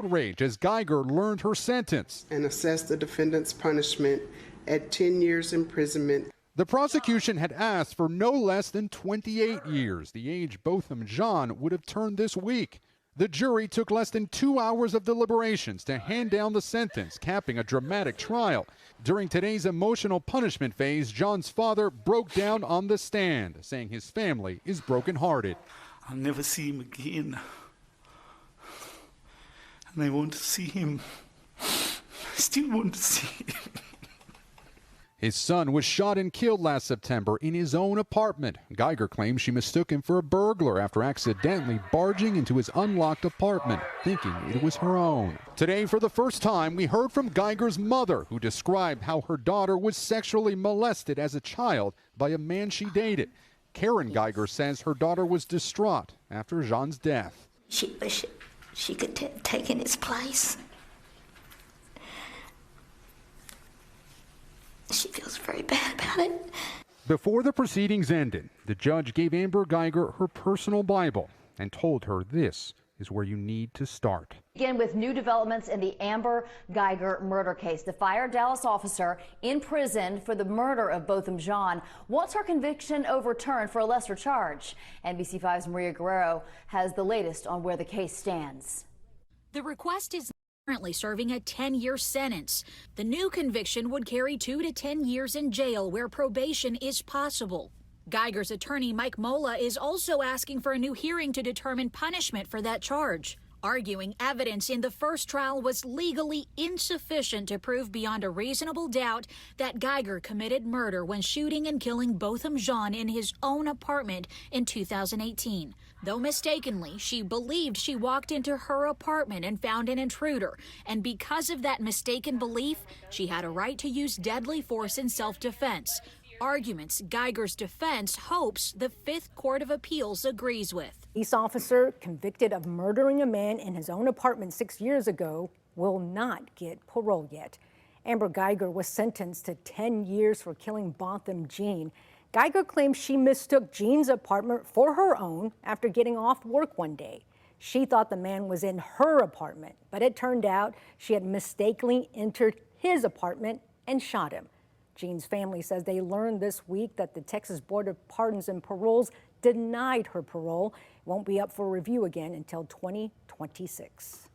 Outrage as Geiger learned her sentence and assess the defendant's punishment at 10 years imprisonment. The prosecution had asked for no less than 28 years, the age Botham Jean would have turned this week. The jury took less than 2 hours of deliberations to hand down the sentence, capping a dramatic trial. During today's emotional punishment phase, Jean's father broke down on the stand, saying his family is brokenhearted. I'll never see him again. And I want to see him. I still want to see him. His son was shot and killed last September in his own apartment. Geiger claims she mistook him for a burglar after accidentally barging into his unlocked apartment, thinking it was her own. Today, for the first time, we heard from Geiger's mother, who described how her daughter was sexually molested as a child by a man she dated. Karen Geiger says her daughter was distraught after Jean's death. She wished she could have taken his place. She feels very bad about it. Before the proceedings ended, the judge gave Amber Geiger her personal Bible and told her this is where you need to start. Again, with new developments in the Amber Geiger murder case. The fired Dallas officer in prison for the murder of Botham Jean wants her conviction overturned for a lesser charge. NBC5's Maria Guerrero has the latest on where the case stands. The request is currently serving a 10-year sentence. The new conviction would carry 2 to 10 years in jail where probation is possible. Geiger's attorney Mike Mola is also asking for a new hearing to determine punishment for that charge, arguing evidence in the first trial was legally insufficient to prove beyond a reasonable doubt that Geiger committed murder when shooting and killing Botham Jean in his own apartment in 2018. Though mistakenly, she believed she walked into her apartment and found an intruder, and because of that mistaken belief, she had a right to use deadly force in self-defense. Arguments Geiger's defense hopes the Fifth Court of Appeals agrees with. Police officer convicted of murdering a man in his own apartment 6 years ago will not get parole yet. Amber Geiger was sentenced to 10 years for killing Botham Jean. Geiger claims she mistook Jean's apartment for her own after getting off work one day. She thought the man was in her apartment, but it turned out she had mistakenly entered his apartment and shot him. Jean's family says they learned this week that the Texas Board of Pardons and Paroles denied her parole. It won't be up for review again until 2026.